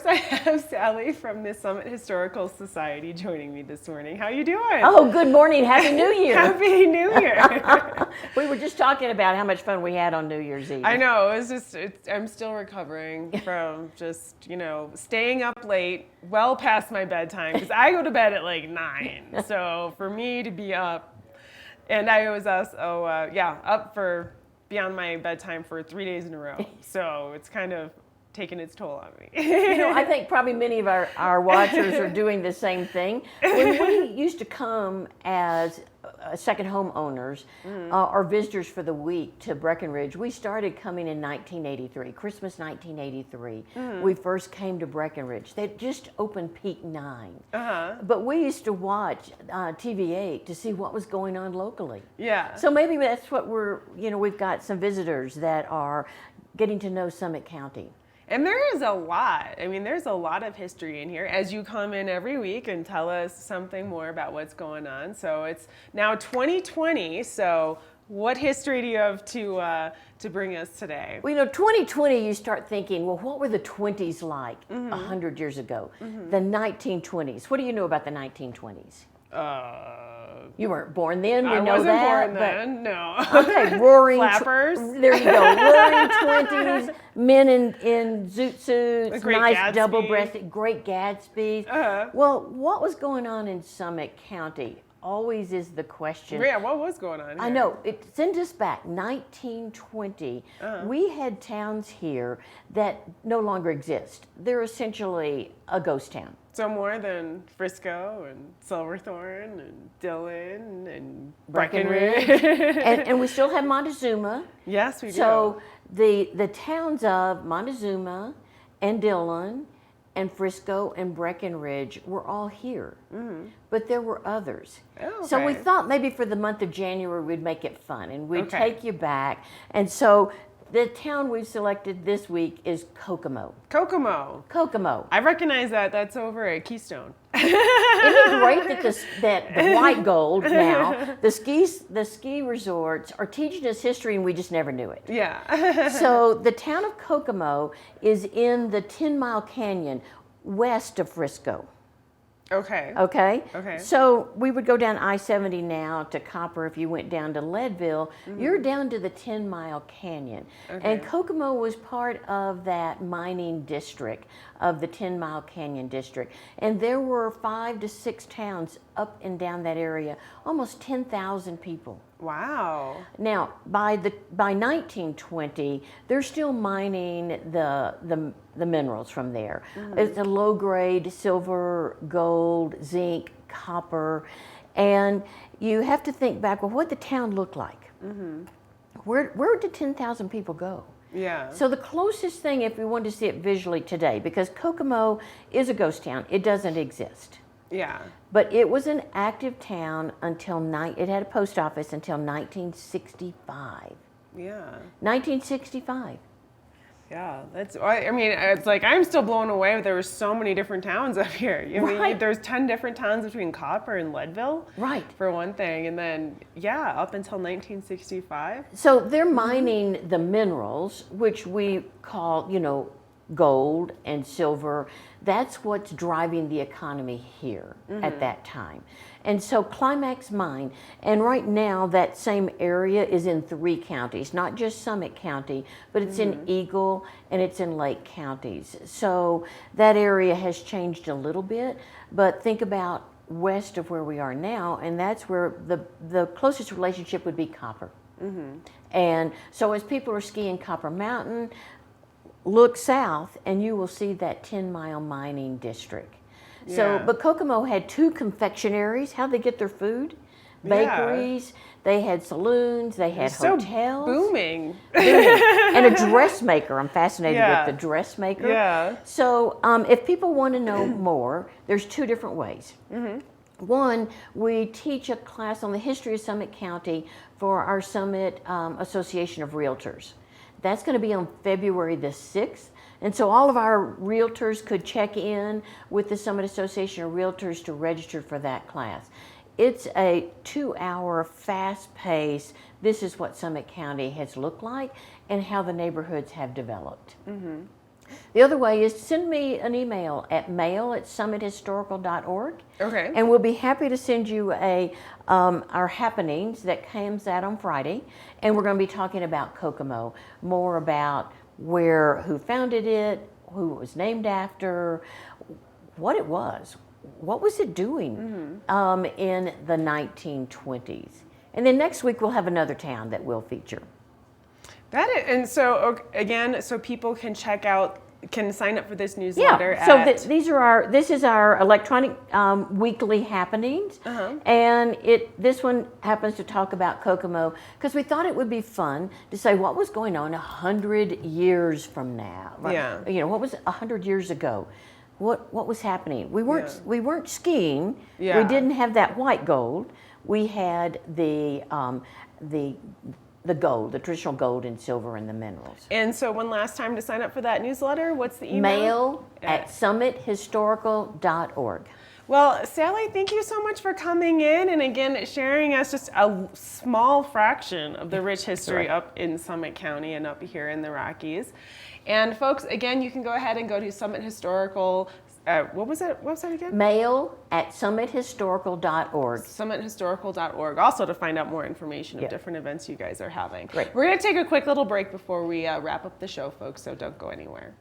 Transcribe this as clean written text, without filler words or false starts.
folks, I have Sally from the Summit Historical Society joining me this morning. How you doing? Oh, good morning. Happy New Year. Happy New Year. We were just talking about how much fun we had on New Year's Eve. I know, I'm still recovering from just, staying up late, well past my bedtime, because I go to bed at like 9. So for me to be up, and I was also, up for beyond my bedtime for 3 days in a row. So it's kind of taking its toll on me. I think probably many of our watchers are doing the same thing. When we used to come as second home owners or visitors for the week to Breckenridge, we started coming in 1983, Christmas 1983. We first came to Breckenridge. They just opened Peak 9. But we used to watch TV8 to see what was going on locally. Yeah. So maybe that's what we've got some visitors that are getting to know Summit County. And there is a lot. I mean, there's a lot of history in here as you come in every week and tell us something more about what's going on. So it's now 2020. So what history do you have to bring us today? Well, 2020, you start thinking, well, what were the 20s like 100 years ago? The 1920s. What do you know about the 1920s? You weren't born then. We I know wasn't that. born then. No. Okay, roaring flappers. There you go. Roaring 20s, men in zoot suits, Great nice Gatsby. double-breasted, Great Gatsbys. Well, what was going on in Summit County? Always is the question. Yeah, what was going on here? I know. It sends us back 1920. We had towns here that no longer exist. They're essentially a ghost town. So more than Frisco and Silverthorne and Dillon and Breckenridge. and we still have Montezuma. Yes, we do. So the towns of Montezuma and Dillon and Frisco and Breckenridge were all here. But there were others. Oh, So we okay. thought maybe for the month of January we'd make it fun and we'd Okay. take you back. And so the town we've selected this week is Kokomo. Kokomo. Kokomo. I recognize that. That's over at Keystone. Isn't it great that the white gold now, the ski resorts are teaching us history and we just never knew it. Yeah. So the town of Kokomo is in the 10 Mile Canyon west of Frisco. Okay. Okay? Okay. So we would go down I-70 now to Copper. If you went down to Leadville, you're down to the 10 Mile Canyon. Okay. And Kokomo was part of that mining district of the 10 Mile Canyon district. And there were 5 to 6 towns up and down that area, almost 10,000 people. Wow. Now, by 1920, they're still mining the minerals from there. It's a low grade silver, gold, zinc, copper, and you have to think back. Well, what the town looked like? Where did 10,000 people go? Yeah. So the closest thing, if we want to see it visually today, because Kokomo is a ghost town, it doesn't exist. Yeah. But it was an active town until it had a post office until 1965. Yeah. 1965. Yeah. I mean, it's like I'm still blown away that there were so many different towns up here. I mean, Right. there's 10 different towns between Copper and Leadville. Right. For one thing, and then up until 1965. So they're mining the minerals, which we call, gold and silver. That's what's driving the economy here at that time. And so Climax Mine, and right now that same area is in 3 counties, not just Summit County, but it's in Eagle and it's in Lake counties. So that area has changed a little bit, but think about west of where we are now, and that's where the closest relationship would be copper. And so as people are skiing Copper Mountain, look south and you will see that 10 Mile mining district. So, Yeah. but Kokomo had 2 confectionaries. How'd they get their food? Bakeries. They had saloons. They had hotels. Booming. And a dressmaker. I'm fascinated Yeah. with the dressmaker. Yeah. So if people want to know more, there's 2 different ways. One, we teach a class on the history of Summit County for our Summit Association of Realtors. That's going to be on February the 6th. And so all of our realtors could check in with the Summit Association of Realtors to register for that class. It's a 2-hour, fast-paced, this is what Summit County has looked like and how the neighborhoods have developed. The other way is send me an email at mail@summithistorical.org. Okay. And we'll be happy to send you our happenings that comes out on Friday. And we're going to be talking about Kokomo, more about who founded it, who it was named after, what it was it doing in the 1920s. And then next week we'll have another town that we'll feature. And so again, so people can sign up for this newsletter. Yeah. So this is our electronic weekly happenings, and this one happens to talk about Kokomo because we thought it would be fun to say what was going on 100 years from now. Yeah. You know, what was 100 years ago? What was happening? We weren't skiing. Yeah. We didn't have that white gold. We had the gold, the traditional gold and silver and the minerals. And so one last time to sign up for that newsletter, what's the email? mail@summithistorical.org. Well, Sally, thank you so much for coming in and again sharing us just a small fraction of the rich history up in Summit County and up here in the Rockies. And folks, again, you can go ahead and go to Summit Historical. What was that website again? mail@summithistorical.org. Summithistorical.org. Also to find out more information of different events you guys are having. Great. We're going to take a quick little break before we wrap up the show, folks, so don't go anywhere.